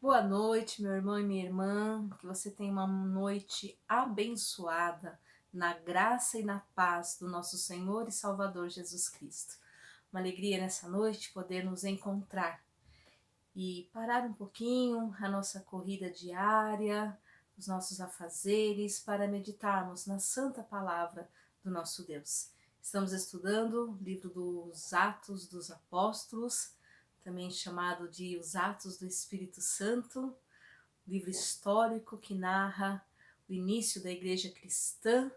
Boa noite, meu irmão e minha irmã. Que você tenha uma noite abençoada na graça e na paz do nosso Senhor e Salvador Jesus Cristo. Uma alegria nessa noite poder nos encontrar e parar um pouquinho a nossa corrida diária, os nossos afazeres, para meditarmos na santa palavra do nosso Deus. Estamos estudando o livro dos Atos dos Apóstolos, também chamado de Os Atos do Espírito Santo, livro histórico que narra o início da igreja cristã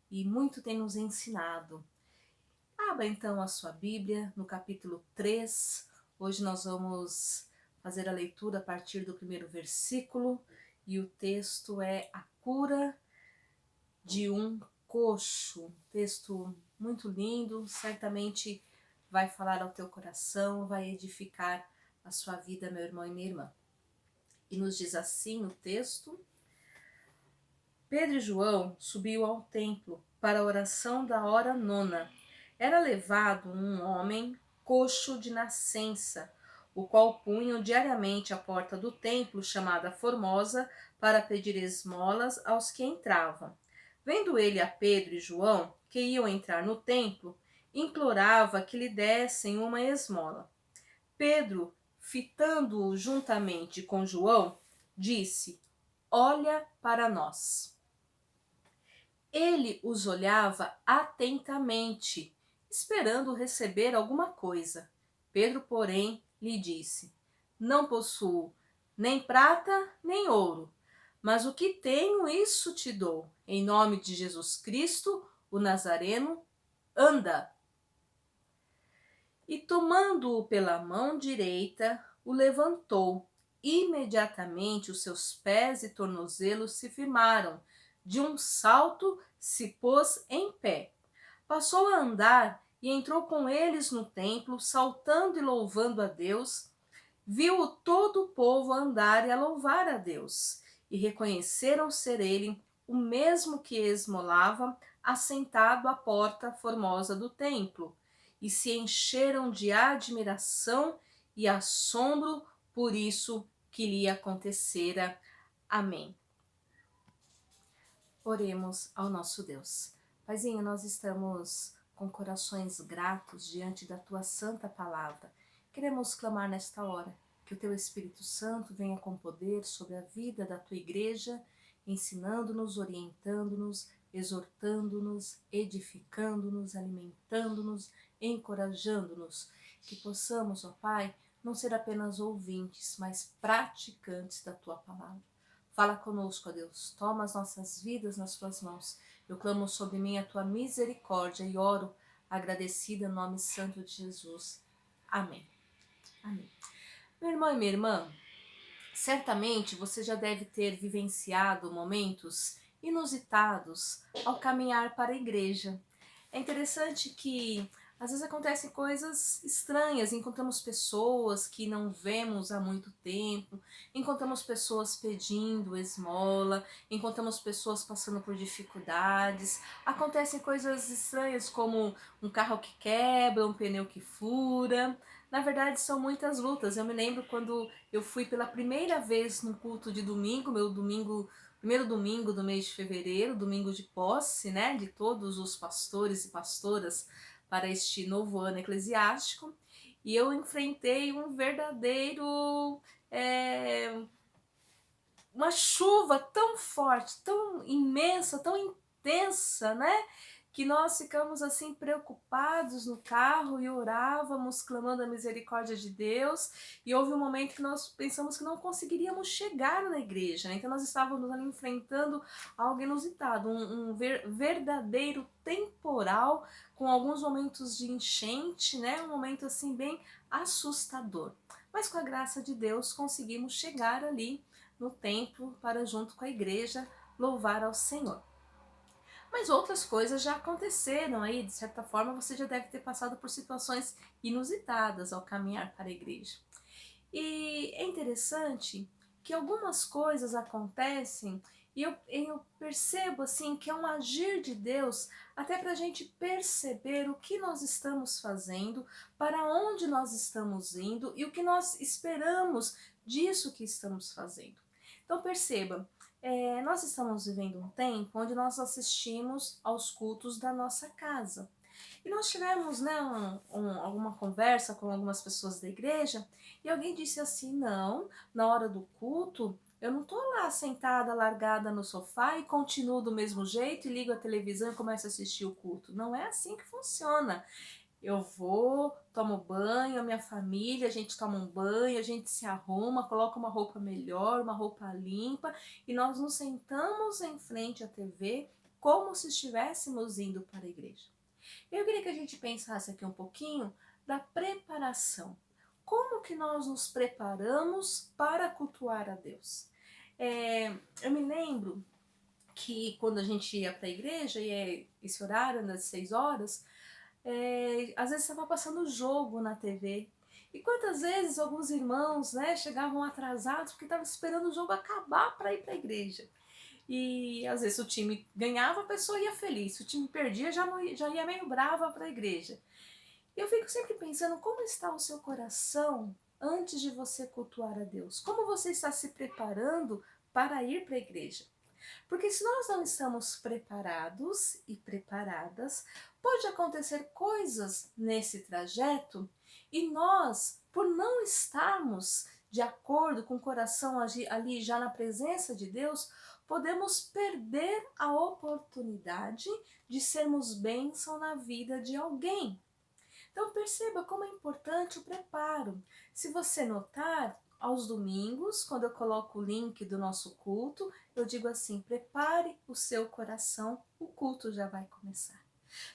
e muito tem nos ensinado. Abra então a sua Bíblia no capítulo 3. Hoje nós vamos fazer a leitura a partir do primeiro versículo e o texto é a cura de um coxo. Texto muito lindo, certamente vai falar ao teu coração, vai edificar a sua vida, meu irmão e minha irmã. E nos diz assim o texto: Pedro e João subiu ao templo para a oração da hora nona. Era levado um homem coxo de nascença, o qual punham diariamente à porta do templo, chamada Formosa, para pedir esmolas aos que entravam. Vendo ele a Pedro e João, que iam entrar no templo, implorava que lhe dessem uma esmola. Pedro, fitando-o juntamente com João, disse: Olha para nós. Ele os olhava atentamente, esperando receber alguma coisa. Pedro, porém, lhe disse: Não possuo nem prata nem ouro, mas o que tenho, isso te dou. Em nome de Jesus Cristo, o Nazareno, anda. E tomando-o pela mão direita, o levantou. Imediatamente os seus pés e tornozelos se firmaram. De um salto se pôs em pé. Passou a andar e entrou com eles no templo, saltando e louvando a Deus. Viu-o todo o povo andar e a louvar a Deus. E reconheceram ser ele o mesmo que esmolava, assentado à porta formosa do templo, e se encheram de admiração e assombro por isso que lhe acontecera. Amém. Oremos ao nosso Deus. Paizinho, nós estamos com corações gratos diante da tua santa palavra. Queremos clamar nesta hora que o teu Espírito Santo venha com poder sobre a vida da tua igreja, ensinando-nos, orientando-nos, exortando-nos, edificando-nos, alimentando-nos, encorajando-nos, que possamos, ó Pai, não ser apenas ouvintes, mas praticantes da tua palavra. Fala conosco, ó Deus, toma as nossas vidas nas tuas mãos. Eu clamo sobre mim a tua misericórdia e oro agradecida em nome santo de Jesus. Amém. Amém. Meu irmão e minha irmã, certamente você já deve ter vivenciado momentos inusitados ao caminhar para a igreja. É interessante que às vezes acontecem coisas estranhas, encontramos pessoas que não vemos há muito tempo, encontramos pessoas pedindo esmola, encontramos pessoas passando por dificuldades, acontecem coisas estranhas como um carro que quebra, um pneu que fura. Na verdade, são muitas lutas. Eu me lembro quando eu fui pela primeira vez no culto de domingo, primeiro domingo do mês de fevereiro, domingo de posse, né, de todos os pastores e pastoras para este novo ano eclesiástico, e eu enfrentei um verdadeiro uma chuva tão forte, tão imensa, tão intensa, né? Que nós ficamos assim preocupados no carro e orávamos, clamando a misericórdia de Deus. E houve um momento que nós pensamos que não conseguiríamos chegar na igreja, né? Então nós estávamos ali enfrentando algo inusitado, verdadeiro temporal, com alguns momentos de enchente, né? Um momento assim bem assustador. Mas com a graça de Deus conseguimos chegar ali no templo para, junto com a igreja, louvar ao Senhor. Mas outras coisas já aconteceram aí, de certa forma você já deve ter passado por situações inusitadas ao caminhar para a igreja. E é interessante que algumas coisas acontecem E eu percebo assim que é um agir de Deus até para a gente perceber o que nós estamos fazendo, para onde nós estamos indo e o que nós esperamos disso que estamos fazendo. Então perceba, nós estamos vivendo um tempo onde nós assistimos aos cultos da nossa casa. E nós tivemos, né, alguma conversa com algumas pessoas da igreja e alguém disse assim: não, na hora do culto eu não tô lá sentada, largada no sofá e continuo do mesmo jeito e ligo a televisão e começo a assistir o culto. Não é assim que funciona. Eu vou, tomo banho, a minha família, a gente toma um banho, a gente se arruma, coloca uma roupa melhor, uma roupa limpa e nós nos sentamos em frente à TV como se estivéssemos indo para a igreja. Eu queria que a gente pensasse aqui um pouquinho da preparação. Como que nós nos preparamos para cultuar a Deus? Eu me lembro que quando a gente ia para a igreja, e é esse horário das 6 horas, às vezes estava passando jogo na TV. E quantas vezes alguns irmãos, né, chegavam atrasados porque estavam esperando o jogo acabar para ir para a igreja. E às vezes o time ganhava, a pessoa ia feliz. Se o time perdia, já ia meio brava para a igreja. E eu fico sempre pensando como está o seu coração antes de você cultuar a Deus. Como você está se preparando para ir para a igreja? Porque se nós não estamos preparados e preparadas, pode acontecer coisas nesse trajeto e nós, por não estarmos de acordo com o coração ali já na presença de Deus, podemos perder a oportunidade de sermos bênção na vida de alguém. Então perceba como é importante o preparo. Se você notar, aos domingos, quando eu coloco o link do nosso culto, eu digo assim: prepare o seu coração, o culto já vai começar.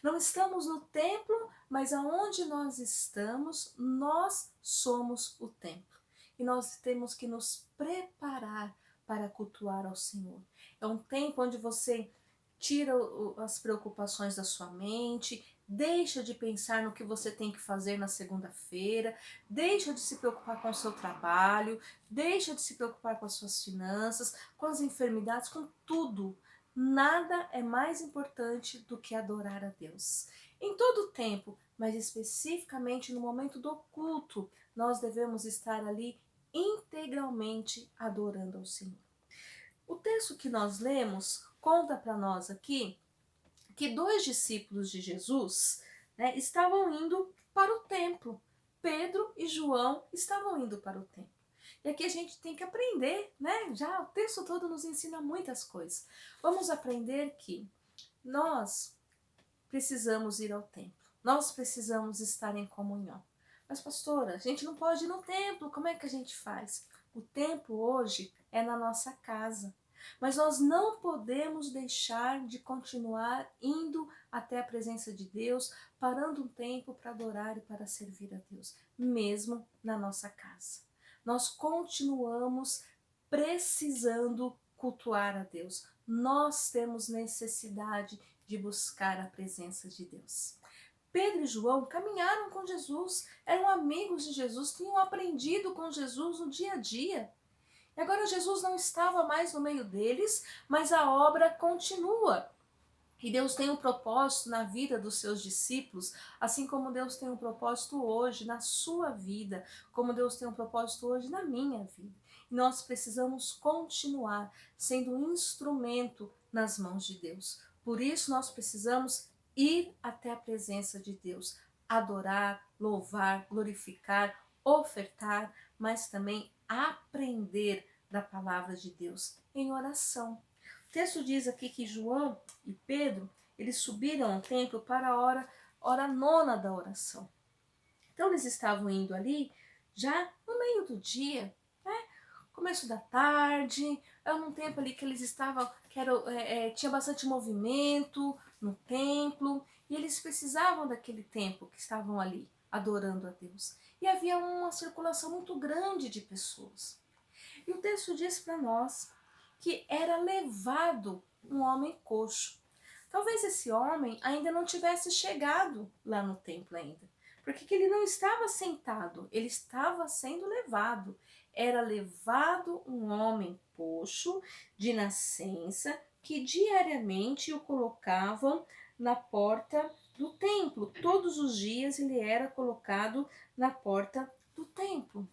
Não estamos no templo, mas aonde nós estamos, nós somos o templo. E nós temos que nos preparar para cultuar ao Senhor. É um tempo onde você tira as preocupações da sua mente, deixa de pensar no que você tem que fazer na segunda-feira, deixa de se preocupar com o seu trabalho, deixa de se preocupar com as suas finanças, com as enfermidades, com tudo. Nada é mais importante do que adorar a Deus. Em todo o tempo, mas especificamente no momento do culto, nós devemos estar ali integralmente adorando ao Senhor. O texto que nós lemos conta para nós aqui que 2 discípulos de Jesus, né, estavam indo para o templo. Pedro e João estavam indo para o templo. E aqui a gente tem que aprender, né? Já o texto todo nos ensina muitas coisas. Vamos aprender que nós precisamos ir ao templo. Nós precisamos estar em comunhão. Mas pastora, a gente não pode ir no templo, como é que a gente faz? O templo hoje é na nossa casa. Mas nós não podemos deixar de continuar indo até a presença de Deus, parando um tempo para adorar e para servir a Deus, mesmo na nossa casa. Nós continuamos precisando cultuar a Deus. Nós temos necessidade de buscar a presença de Deus. Pedro e João caminharam com Jesus, eram amigos de Jesus, tinham aprendido com Jesus no dia a dia. E agora Jesus não estava mais no meio deles, mas a obra continua. E Deus tem um propósito na vida dos seus discípulos, assim como Deus tem um propósito hoje na sua vida, como Deus tem um propósito hoje na minha vida. E nós precisamos continuar sendo um instrumento nas mãos de Deus. Por isso nós precisamos ir até a presença de Deus, adorar, louvar, glorificar, ofertar, mas também aprender da palavra de Deus em oração. O texto diz aqui que João e Pedro, eles subiram ao templo para a hora nona da oração. Então eles estavam indo ali já no meio do dia, né? Começo da tarde, era um tempo ali que eles estavam, tinha bastante movimento no templo, e eles precisavam daquele tempo que estavam ali adorando a Deus. E havia uma circulação muito grande de pessoas. E o texto diz para nós que era levado um homem coxo. Talvez esse homem ainda não tivesse chegado lá no templo ainda, Porque que ele não estava sentado, ele estava sendo levado. Era levado um homem coxo de nascença que diariamente o colocavam na porta do templo. Todos os dias ele era colocado na porta do templo.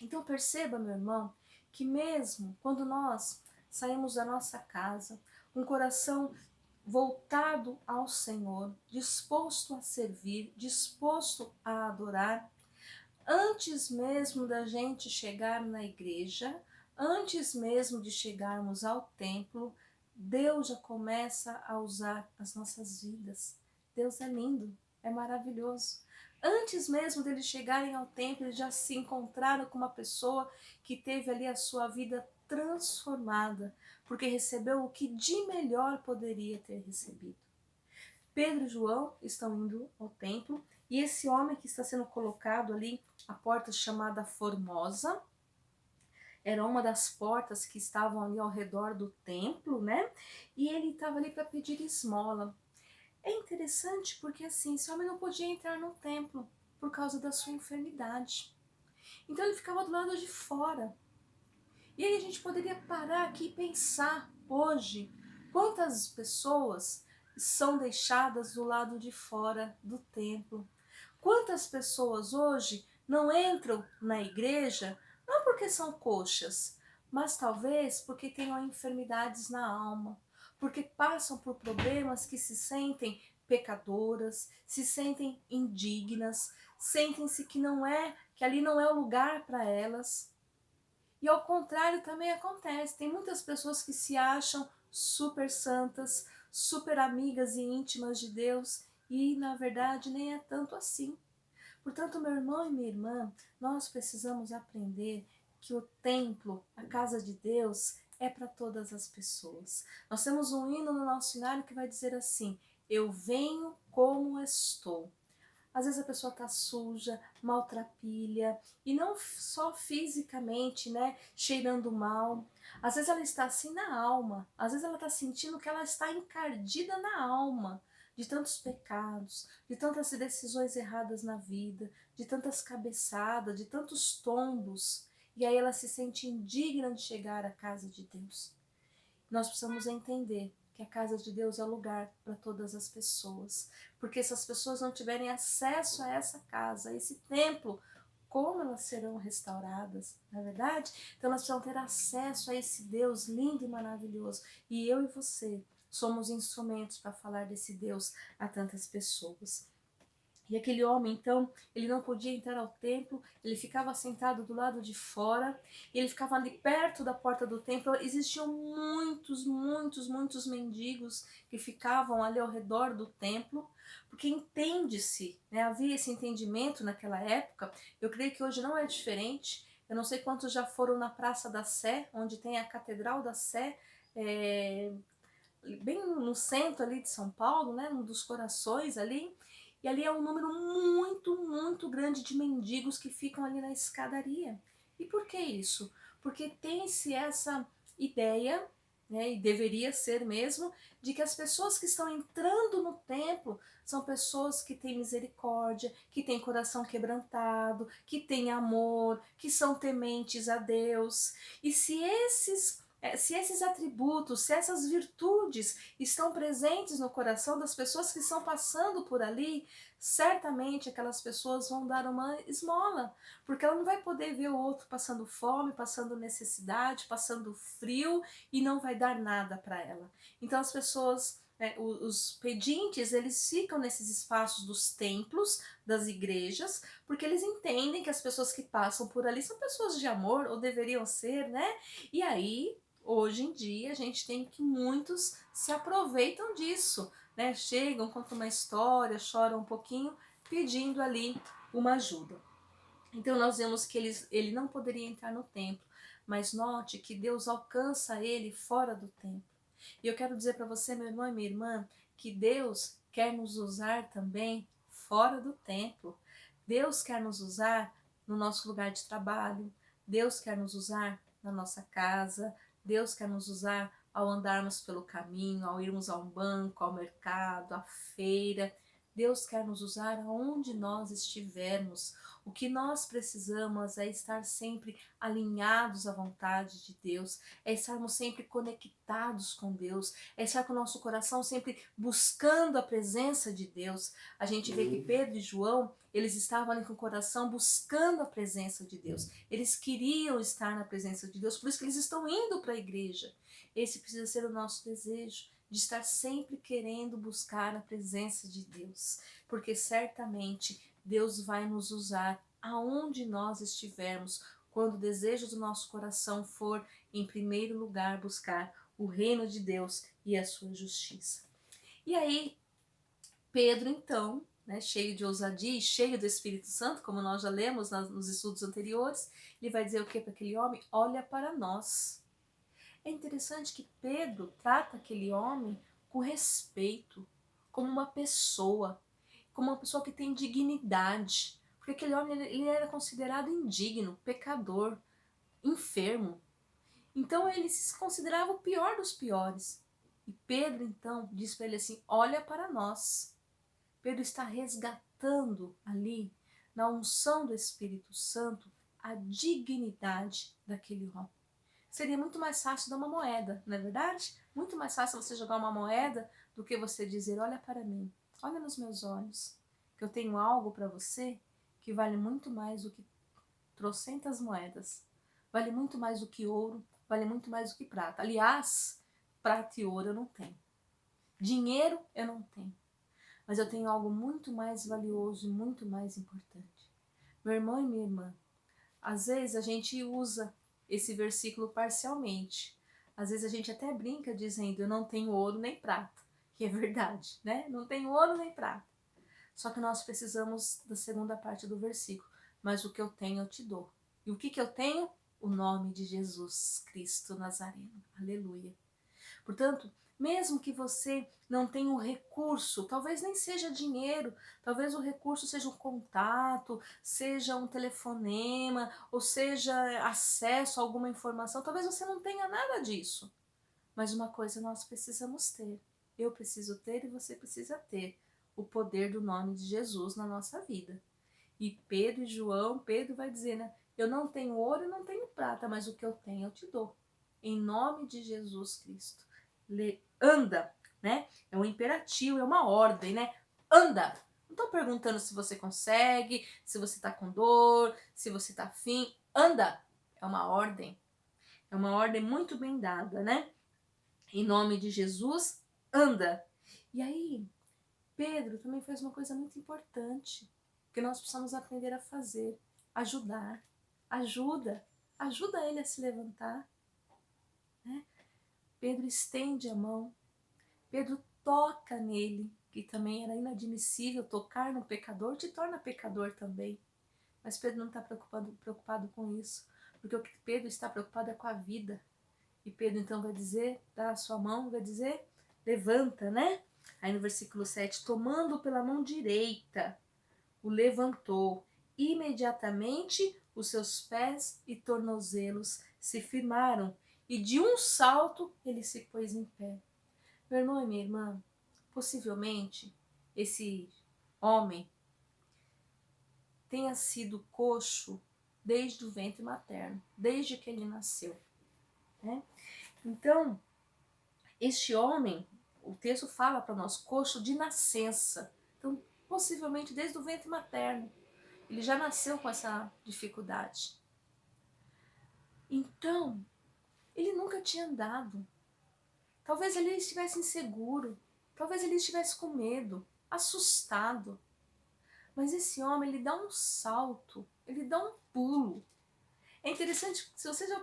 Então perceba, meu irmão, que mesmo quando nós saímos da nossa casa, um coração voltado ao Senhor, disposto a servir, disposto a adorar, antes mesmo da gente chegar na igreja, antes mesmo de chegarmos ao templo, Deus já começa a usar as nossas vidas. Deus é lindo, é maravilhoso. Antes mesmo deles chegarem ao templo, eles já se encontraram com uma pessoa que teve ali a sua vida transformada, porque recebeu o que de melhor poderia ter recebido. Pedro e João estão indo ao templo e esse homem que está sendo colocado ali, a porta chamada Formosa, era uma das portas que estavam ali ao redor do templo, né? E ele estava ali para pedir esmola. É interessante porque assim, esse homem não podia entrar no templo por causa da sua enfermidade. Então ele ficava do lado de fora. E aí a gente poderia parar aqui e pensar hoje quantas pessoas são deixadas do lado de fora do templo. Quantas pessoas hoje não entram na igreja não porque são coxas, mas talvez porque tenham enfermidades na alma, porque passam por problemas que se sentem pecadoras, se sentem indignas, sentem-se que ali não é o lugar para elas. E ao contrário também acontece. Tem muitas pessoas que se acham super santas, super amigas e íntimas de Deus e na verdade nem é tanto assim. Portanto, meu irmão e minha irmã, nós precisamos aprender que o templo, a casa de Deus, é para todas as pessoas. Nós temos um hino no nosso cenário que vai dizer assim: eu venho como estou. Às vezes a pessoa está suja, maltrapilha, e não só fisicamente, né, cheirando mal. Às vezes ela está assim na alma, às vezes ela está sentindo que ela está encardida na alma, de tantos pecados, de tantas decisões erradas na vida, de tantas cabeçadas, de tantos tombos. E aí ela se sente indigna de chegar à casa de Deus. Nós precisamos entender que a casa de Deus é lugar para todas as pessoas. Porque se as pessoas não tiverem acesso a essa casa, a esse templo, como elas serão restauradas, não é verdade? Então nós precisamos ter acesso a esse Deus lindo e maravilhoso. E eu e você somos instrumentos para falar desse Deus a tantas pessoas. E aquele homem, então, ele não podia entrar ao templo, ele ficava sentado do lado de fora, e ele ficava ali perto da porta do templo. Existiam muitos mendigos que ficavam ali ao redor do templo, porque entende-se, né, havia esse entendimento naquela época, eu creio que hoje não é diferente. Eu não sei quantos já foram na Praça da Sé, onde tem a Catedral da Sé, bem no centro ali de São Paulo, né, um dos corações ali. E ali é um número muito grande de mendigos que ficam ali na escadaria. E por que isso? Porque tem-se essa ideia, né, e deveria ser mesmo, de que as pessoas que estão entrando no templo são pessoas que têm misericórdia, que têm coração quebrantado, que têm amor, que são tementes a Deus. E se esses atributos, se essas virtudes estão presentes no coração das pessoas que estão passando por ali, certamente aquelas pessoas vão dar uma esmola, porque ela não vai poder ver o outro passando fome, passando necessidade, passando frio e não vai dar nada para ela. Então as pessoas, os pedintes, eles ficam nesses espaços dos templos, das igrejas, porque eles entendem que as pessoas que passam por ali são pessoas de amor, ou deveriam ser, né? E aí hoje em dia a gente tem que muitos se aproveitam disso, né? Chegam, contam uma história, choram um pouquinho, pedindo ali uma ajuda. Então nós vemos que ele não poderia entrar no templo, mas note que Deus alcança ele fora do templo. E eu quero dizer para você, meu irmão e minha irmã, que Deus quer nos usar também fora do templo. Deus quer nos usar no nosso lugar de trabalho. Deus quer nos usar na nossa casa. Deus quer nos usar ao andarmos pelo caminho, ao irmos a um banco, ao mercado, à feira. Deus quer nos usar aonde nós estivermos. O que nós precisamos é estar sempre alinhados à vontade de Deus, é estarmos sempre conectados com Deus, é estar com o nosso coração sempre buscando a presença de Deus. A gente vê que Pedro e João, eles estavam ali com o coração buscando a presença de Deus. Eles queriam estar na presença de Deus, por isso que eles estão indo para a igreja. Esse precisa ser o nosso desejo, de estar sempre querendo buscar a presença de Deus, porque certamente Deus vai nos usar aonde nós estivermos, quando o desejo do nosso coração for, em primeiro lugar, buscar o reino de Deus e a sua justiça. E aí, Pedro, então, né, cheio de ousadia e cheio do Espírito Santo, como nós já lemos nos estudos anteriores, ele vai dizer o que para aquele homem? Olha para nós. É interessante que Pedro trata aquele homem com respeito, como uma pessoa que tem dignidade, porque aquele homem ele era considerado indigno, pecador, enfermo. Então ele se considerava o pior dos piores. E Pedro então diz para ele assim: olha para nós. Pedro está resgatando ali, na unção do Espírito Santo, a dignidade daquele homem. Seria muito mais fácil dar uma moeda, não é verdade? Muito mais fácil você jogar uma moeda do que você dizer: olha para mim, olha nos meus olhos, que eu tenho algo para você que vale muito mais do que trocentas moedas, vale muito mais do que ouro, vale muito mais do que prata. Aliás, prata e ouro eu não tenho, dinheiro eu não tenho, mas eu tenho algo muito mais valioso e muito mais importante. Meu irmão e minha irmã, às vezes a gente usa esse versículo parcialmente. Às vezes a gente até brinca dizendo: eu não tenho ouro nem prata, que é verdade, né? Não tenho ouro nem prata. Só que nós precisamos da segunda parte do versículo. Mas o que eu tenho eu te dou. E o que eu tenho? O nome de Jesus Cristo Nazareno. Aleluia. Portanto, mesmo que você não tenha um recurso, talvez nem seja dinheiro, talvez o recurso seja um contato, seja um telefonema, ou seja acesso a alguma informação, talvez você não tenha nada disso. Mas uma coisa nós precisamos ter, eu preciso ter e você precisa ter, o poder do nome de Jesus na nossa vida. E Pedro e João, Pedro vai dizer, né? Eu não tenho ouro e não tenho prata, mas o que eu tenho eu te dou. Em nome de Jesus Cristo. Anda, né? É um imperativo, é uma ordem, né? Anda. Não estou perguntando se você consegue, se você está com dor, se você está afim. Anda. É uma ordem. É uma ordem muito bem dada, né? Em nome de Jesus, anda. E aí, Pedro também faz uma coisa muito importante, que nós precisamos aprender a fazer: ajudar. Ajuda ele a se levantar, né? Pedro estende a mão, Pedro toca nele, que também era inadmissível. Tocar no pecador te torna pecador também. Mas Pedro não está preocupado com isso, porque o que Pedro está preocupado é com a vida. E Pedro então vai dizer, dá a sua mão, vai dizer: levanta, né? Aí no versículo 7, tomando pela mão direita, o levantou. Imediatamente os seus pés e tornozelos se firmaram, e de um salto ele se pôs em pé. Meu irmão e minha irmã, possivelmente esse homem tenha sido coxo desde o ventre materno, desde que ele nasceu, né? Então, este homem, o texto fala para nós, coxo de nascença. Então, possivelmente desde o ventre materno, ele já nasceu com essa dificuldade. Então, ele nunca tinha andado. Talvez ele estivesse inseguro, talvez ele estivesse com medo, assustado. Mas esse homem, ele dá um salto, ele dá um pulo. É interessante, se você já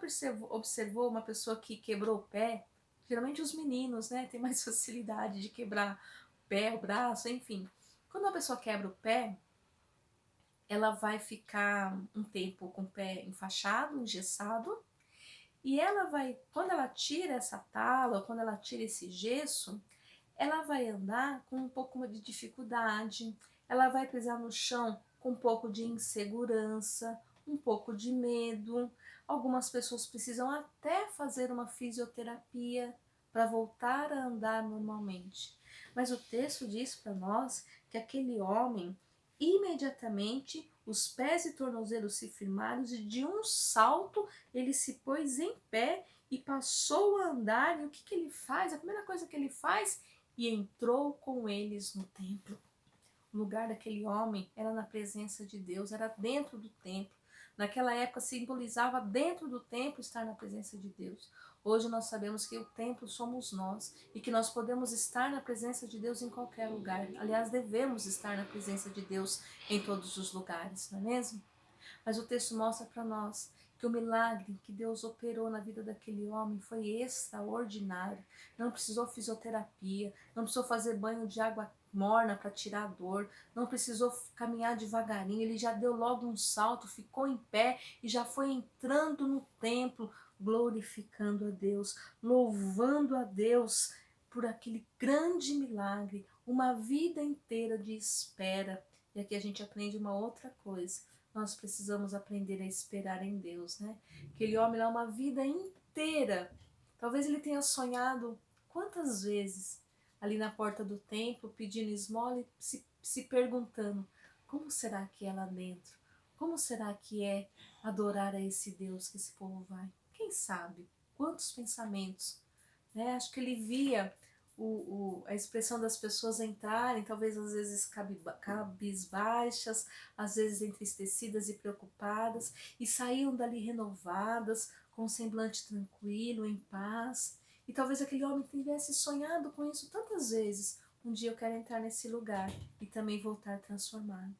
observou uma pessoa que quebrou o pé, geralmente os meninos, né, tem mais facilidade de quebrar o pé, o braço, enfim. Quando uma pessoa quebra o pé, ela vai ficar um tempo com o pé enfaixado, engessado, e ela vai, quando ela tira essa tala, ou quando ela tira esse gesso, ela vai andar com um pouco de dificuldade, ela vai pisar no chão com um pouco de insegurança, um pouco de medo. Algumas pessoas precisam até fazer uma fisioterapia para voltar a andar normalmente. Mas o texto diz para nós que aquele homem, imediatamente, os pés e tornozelos se firmaram e de um salto ele se pôs em pé e passou a andar. E o que ele faz? A primeira coisa que ele faz, e entrou com eles no templo. O lugar daquele homem era na presença de Deus, era dentro do templo. Naquela época simbolizava dentro do templo estar na presença de Deus. Hoje nós sabemos que o templo somos nós e que nós podemos estar na presença de Deus em qualquer lugar. Aliás, devemos estar na presença de Deus em todos os lugares, não é mesmo? Mas o texto mostra para nós que o milagre que Deus operou na vida daquele homem foi extraordinário. Não precisou fisioterapia, não precisou fazer banho de água morna para tirar a dor, não precisou caminhar devagarinho, ele já deu logo um salto, ficou em pé e já foi entrando no templo, glorificando a Deus, louvando a Deus por aquele grande milagre, uma vida inteira de espera. E aqui a gente aprende uma outra coisa. Nós precisamos aprender a esperar em Deus, né? Aquele homem lá, uma vida inteira. Talvez ele tenha sonhado quantas vezes ali na porta do templo, pedindo esmola e se perguntando: como será que é lá dentro? Como será que é adorar a esse Deus que esse povo vai? Quem sabe? Quantos pensamentos, né? Acho que ele via a expressão das pessoas entrarem, talvez às vezes cabisbaixas, às vezes entristecidas e preocupadas, e saíam dali renovadas, com um semblante tranquilo, em paz. E talvez aquele homem tivesse sonhado com isso tantas vezes. Um dia eu quero entrar nesse lugar e também voltar transformado.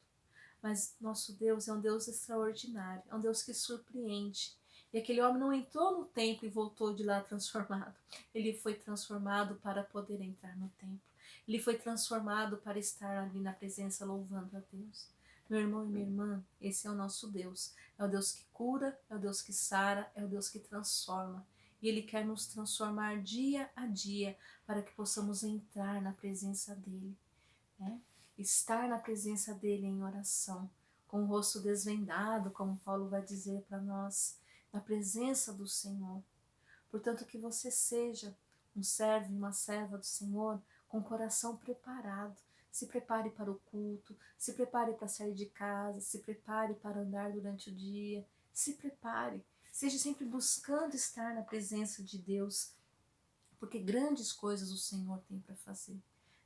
Mas nosso Deus é um Deus extraordinário, é um Deus que surpreende. E aquele homem não entrou no templo e voltou de lá transformado. Ele foi transformado para poder entrar no templo. Ele foi transformado para estar ali na presença louvando a Deus. Meu irmão e minha irmã, esse é o nosso Deus. É o Deus que cura, é o Deus que sara, é o Deus que transforma. E Ele quer nos transformar dia a dia para que possamos entrar na presença dEle, né? Estar na presença dele em oração, com o rosto desvendado, como Paulo vai dizer para nós, na presença do Senhor. Portanto, que você seja um servo e uma serva do Senhor com o coração preparado. Se prepare para o culto, se prepare para sair de casa, se prepare para andar durante o dia, se prepare. Seja sempre buscando estar na presença de Deus, porque grandes coisas o Senhor tem para fazer.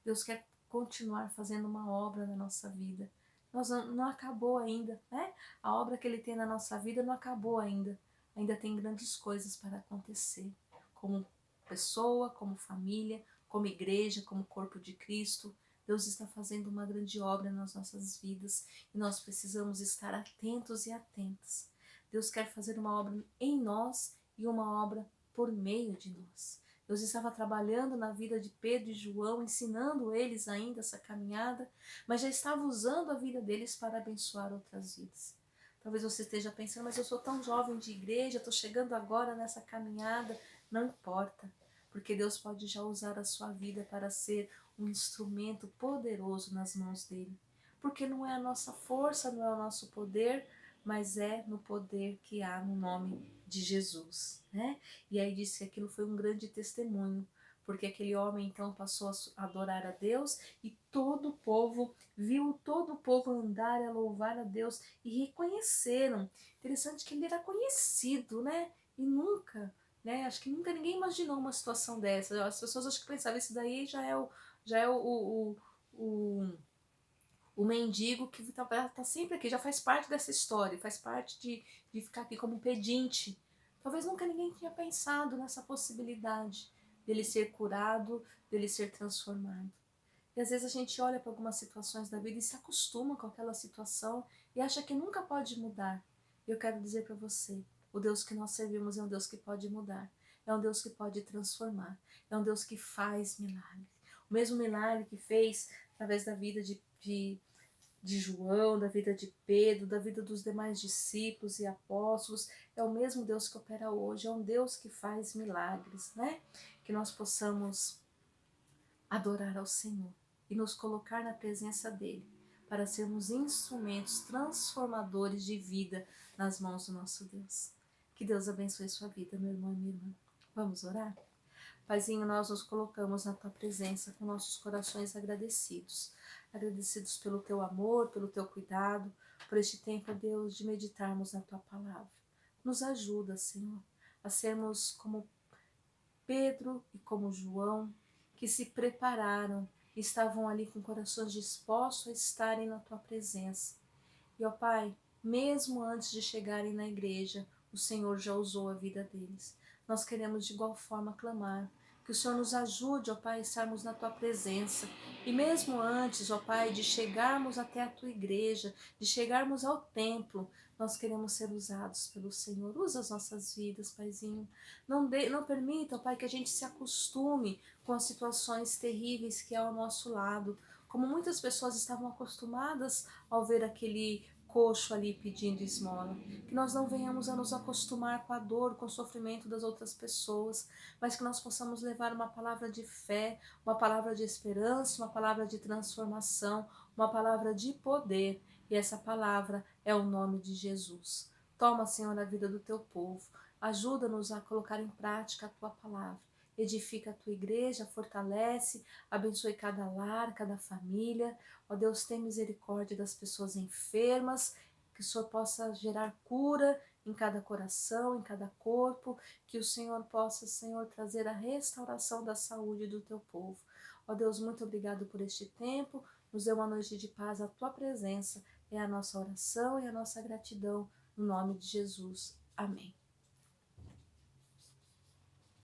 Deus quer continuar fazendo uma obra na nossa vida. Não acabou ainda, né? A obra que Ele tem na nossa vida não acabou ainda. Ainda tem grandes coisas para acontecer, como pessoa, como família, como igreja, como corpo de Cristo. Deus está fazendo uma grande obra nas nossas vidas e nós precisamos estar atentos e atentas. Deus quer fazer uma obra em nós e uma obra por meio de nós. Deus estava trabalhando na vida de Pedro e João, ensinando eles ainda essa caminhada, mas já estava usando a vida deles para abençoar outras vidas. Talvez você esteja pensando, mas eu sou tão jovem de igreja, estou chegando agora nessa caminhada. Não importa, porque Deus pode já usar a sua vida para ser um instrumento poderoso nas mãos dele. Porque não é a nossa força, não é o nosso poder, mas é no poder que há no nome de Jesus, né? E aí disse que aquilo foi um grande testemunho, porque aquele homem então passou a adorar a Deus e todo o povo viu todo o povo andar a louvar a Deus e reconheceram. Interessante que ele era conhecido, né? E nunca, né? Acho que nunca ninguém imaginou uma situação dessa. As pessoas acho que pensavam isso daí já é o mendigo que tá sempre aqui, já faz parte dessa história, faz parte de ficar aqui como pedinte. Talvez nunca ninguém tinha pensado nessa possibilidade dele ser curado, dele ser transformado. E às vezes a gente olha para algumas situações da vida e se acostuma com aquela situação e acha que nunca pode mudar. E eu quero dizer para você, o Deus que nós servimos é um Deus que pode mudar, é um Deus que pode transformar, é um Deus que faz milagres. O mesmo milagre que fez através da vida de João, da vida de Pedro, da vida dos demais discípulos e apóstolos, é o mesmo Deus que opera hoje, é um Deus que faz milagres, né? Que nós possamos adorar ao Senhor e nos colocar na presença dEle, para sermos instrumentos transformadores de vida nas mãos do nosso Deus. Que Deus abençoe sua vida, meu irmão e minha irmã. Vamos orar? Paizinho, nós nos colocamos na Tua presença com nossos corações agradecidos. Agradecidos pelo Teu amor, pelo Teu cuidado, por este tempo, Deus, de meditarmos na Tua palavra. Nos ajuda, Senhor, a sermos como Pedro e como João, que se prepararam e estavam ali com corações dispostos a estarem na Tua presença. E, ó Pai, mesmo antes de chegarem na igreja, o Senhor já usou a vida deles. Nós queremos de igual forma clamar que o Senhor nos ajude, ó Pai, a estarmos na Tua presença. E mesmo antes, ó Pai, de chegarmos até a Tua igreja, de chegarmos ao templo, nós queremos ser usados pelo Senhor. Usa as nossas vidas, Paizinho. Não permita, ó Pai, que a gente se acostume com as situações terríveis que é ao nosso lado. Como muitas pessoas estavam acostumadas ao ver aquele coxo ali pedindo esmola, que nós não venhamos a nos acostumar com a dor, com o sofrimento das outras pessoas, mas que nós possamos levar uma palavra de fé, uma palavra de esperança, uma palavra de transformação, uma palavra de poder, e essa palavra é o nome de Jesus. Toma, Senhor, a vida do teu povo, ajuda-nos a colocar em prática a tua palavra. Edifica a tua igreja, fortalece, abençoe cada lar, cada família. Ó Deus, tem misericórdia das pessoas enfermas, que o Senhor possa gerar cura em cada coração, em cada corpo, que o Senhor possa, Senhor, trazer a restauração da saúde do teu povo. Ó Deus, muito obrigado por este tempo, nos dê uma noite de paz, a tua presença é a nossa oração e a nossa gratidão, no nome de Jesus. Amém.